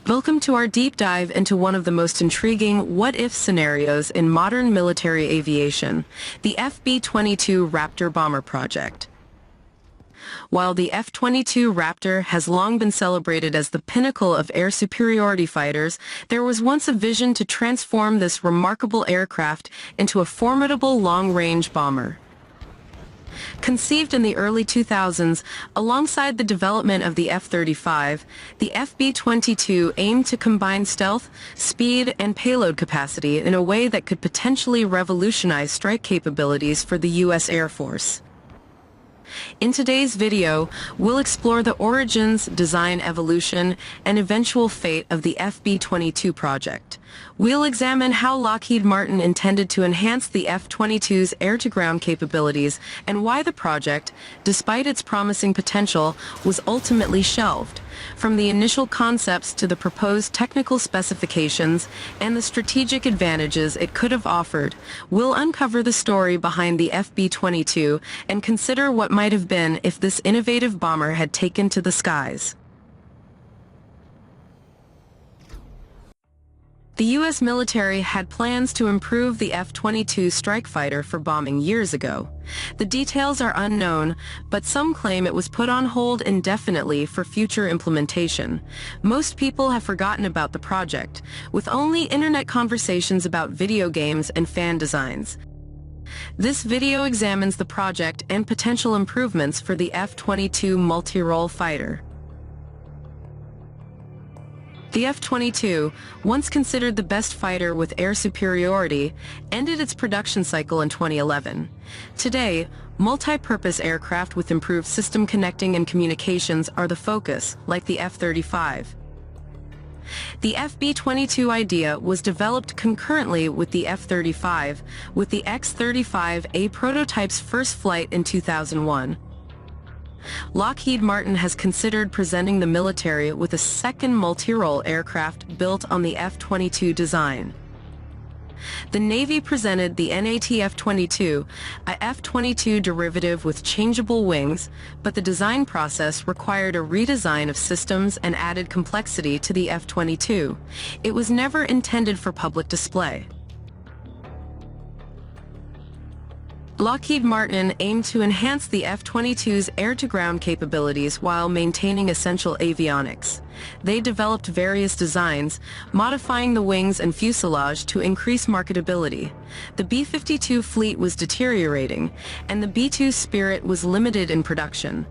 Welcome to our deep dive into one of the most intriguing what-if scenarios in modern military aviation, the FB-22 Raptor bomber project. While the F-22 Raptor has long been celebrated as the pinnacle of air superiority fighters, there was once a vision to transform this remarkable aircraft into a formidable long-range bomber. Conceived in the early 2000s, alongside the development of the F-35, the FB-22 aimed to combine stealth, speed, and payload capacity in a way that could potentially revolutionize strike capabilities for the U.S. Air Force. In today's video, we'll explore the origins, design evolution, and eventual fate of the FB-22 project. We'll examine how Lockheed Martin intended to enhance the F-22's air-to-ground capabilities and why the project, despite its promising potential, was ultimately shelved. From the initial concepts to the proposed technical specifications and the strategic advantages it could have offered, we'll uncover the story behind the FB-22 and consider what might have been if this innovative bomber had taken to the skies. The U.S. military had plans to improve the F-22 strike fighter for bombing years ago. The details are unknown, but some claim it was put on hold indefinitely for future implementation. Most people have forgotten about the project, with only internet conversations about video games and fan designs. This video examines the project and potential improvements for the F-22 multi-role fighter. The F-22, once considered the best fighter with air superiority, ended its production cycle in 2011. Today, multi-purpose aircraft with improved system connecting and communications are the focus, like the F-35. The FB-22 idea was developed concurrently with the F-35, with the X-35A prototype's first flight in 2001. Lockheed Martin has considered presenting the military with a second multi-role aircraft built on the F-22 design. The Navy presented the F-22, a F-22 derivative with changeable wings, but the design process required a redesign of systems and added complexity to the F-22. It was never intended for public display. Lockheed Martin aimed to enhance the F-22's air-to-ground capabilities while maintaining essential avionics. They developed various designs, modifying the wings and fuselage to increase marketability. The B-52 fleet was deteriorating, and the B-2 Spirit was limited in production.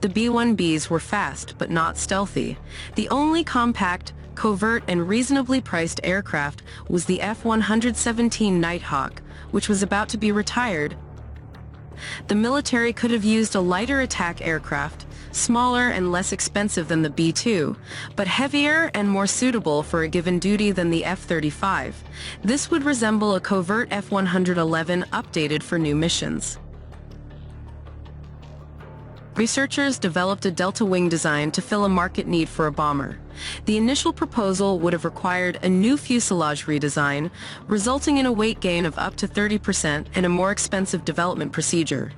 The B-1Bs were fast but not stealthy. The only compact, covert, and reasonably priced aircraft was the F-117 Nighthawk, which was about to be retired. The military could have used a lighter attack aircraft, smaller and less expensive than the B-2, but heavier and more suitable for a given duty than the F-35. This would resemble a covert F-111 updated for new missions. Researchers developed a delta wing design to fill a market need for a bomber. The initial proposal would have required a new fuselage redesign, resulting in a weight gain of up to 30% and a more expensive development procedure.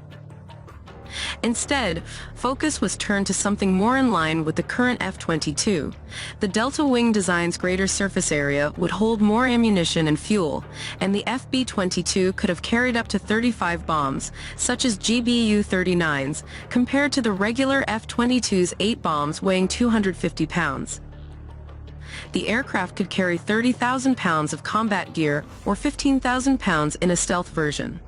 Instead, focus was turned to something more in line with the current F-22. The delta wing design's greater surface area would hold more ammunition and fuel, and the FB-22 could have carried up to 35 bombs, such as GBU-39s, compared to the regular F-22's 8 bombs weighing 250 pounds. The aircraft could carry 30,000 pounds of combat gear or 15,000 pounds in a stealth version.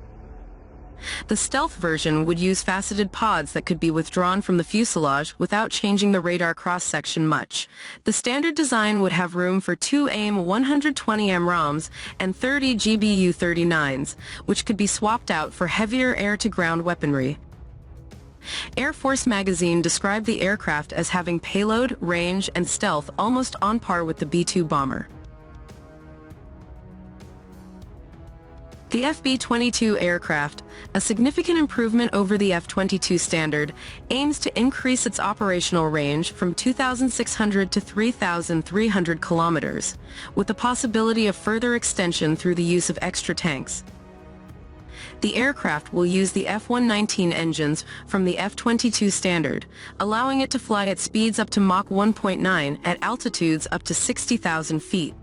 The stealth version would use faceted pods that could be withdrawn from the fuselage without changing the radar cross-section much. The standard design would have room for 2 AIM 120 MROMs and 30 GBU-39s, which could be swapped out for heavier air-to-ground weaponry. Air Force magazine described the aircraft as having payload, range, and stealth almost on par with the B-2 bomber. The FB-22 aircraft, a significant improvement over the F-22 standard, aims to increase its operational range from 2,600 to 3,300 kilometers, with the possibility of further extension through the use of extra tanks. The aircraft will use the F-119 engines from the F-22 standard, allowing it to fly at speeds up to Mach 1.9 at altitudes up to 60,000 feet.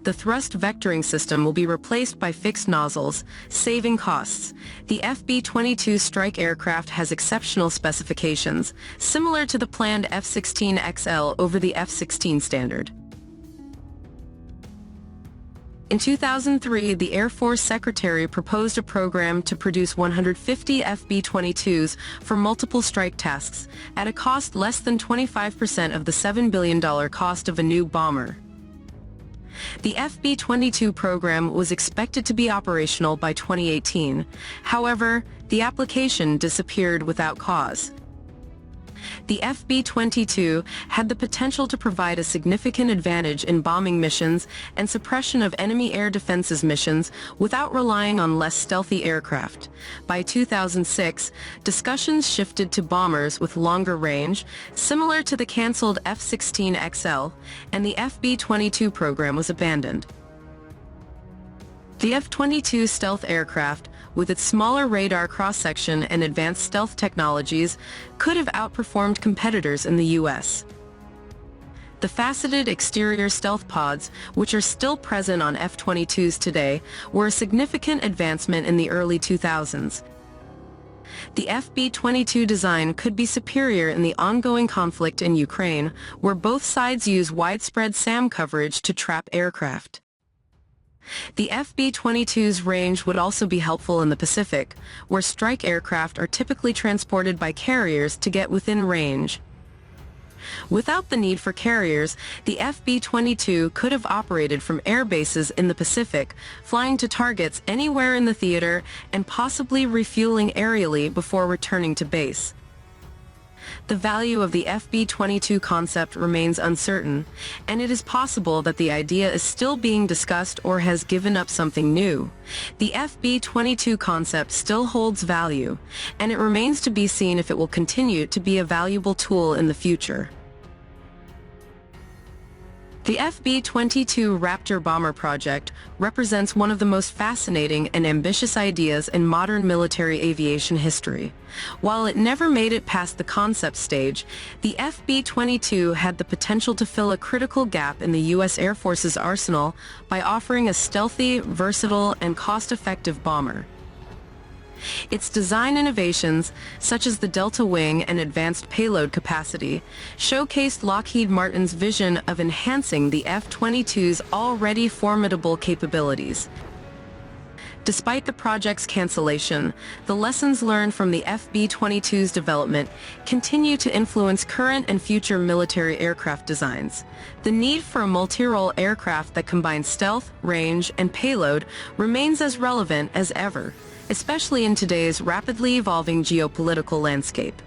The thrust vectoring system will be replaced by fixed nozzles, saving costs. The FB-22 strike aircraft has exceptional specifications, similar to the planned F-16XL over the F-16 standard. In 2003, the Air Force Secretary proposed a program to produce 150 FB-22s for multiple strike tasks, at a cost less than 25% of the $7 billion cost of a new bomber. The FB-22 program was expected to be operational by 2018. However, the application disappeared without cause. The FB-22 had the potential to provide a significant advantage in bombing missions and suppression of enemy air defenses missions without relying on less stealthy aircraft. By 2006, discussions shifted to bombers with longer range, similar to the cancelled F-16XL, and the FB-22 program was abandoned. The F-22 stealth aircraft, with its smaller radar cross-section and advanced stealth technologies, could have outperformed competitors in the U.S. The faceted exterior stealth pods, which are still present on F-22s today, were a significant advancement in the early 2000s. The FB-22 design could be superior in the ongoing conflict in Ukraine, where both sides use widespread SAM coverage to trap aircraft. The FB-22's range would also be helpful in the Pacific, where strike aircraft are typically transported by carriers to get within range. Without the need for carriers, the FB-22 could have operated from air bases in the Pacific, flying to targets anywhere in the theater and possibly refueling aerially before returning to base. The value of the FB-22 concept remains uncertain, and it is possible that the idea is still being discussed or has given up something new. The FB-22 concept still holds value, and it remains to be seen if it will continue to be a valuable tool in the future. The FB-22 Raptor bomber project represents one of the most fascinating and ambitious ideas in modern military aviation history. While it never made it past the concept stage, the FB-22 had the potential to fill a critical gap in the U.S. Air Force's arsenal by offering a stealthy, versatile, and cost-effective bomber. Its design innovations, such as the delta wing and advanced payload capacity, showcased Lockheed Martin's vision of enhancing the F-22's already formidable capabilities. Despite the project's cancellation, the lessons learned from the FB-22's development continue to influence current and future military aircraft designs. The need for a multi-role aircraft that combines stealth, range, and payload remains as relevant as ever, especially in today's rapidly evolving geopolitical landscape.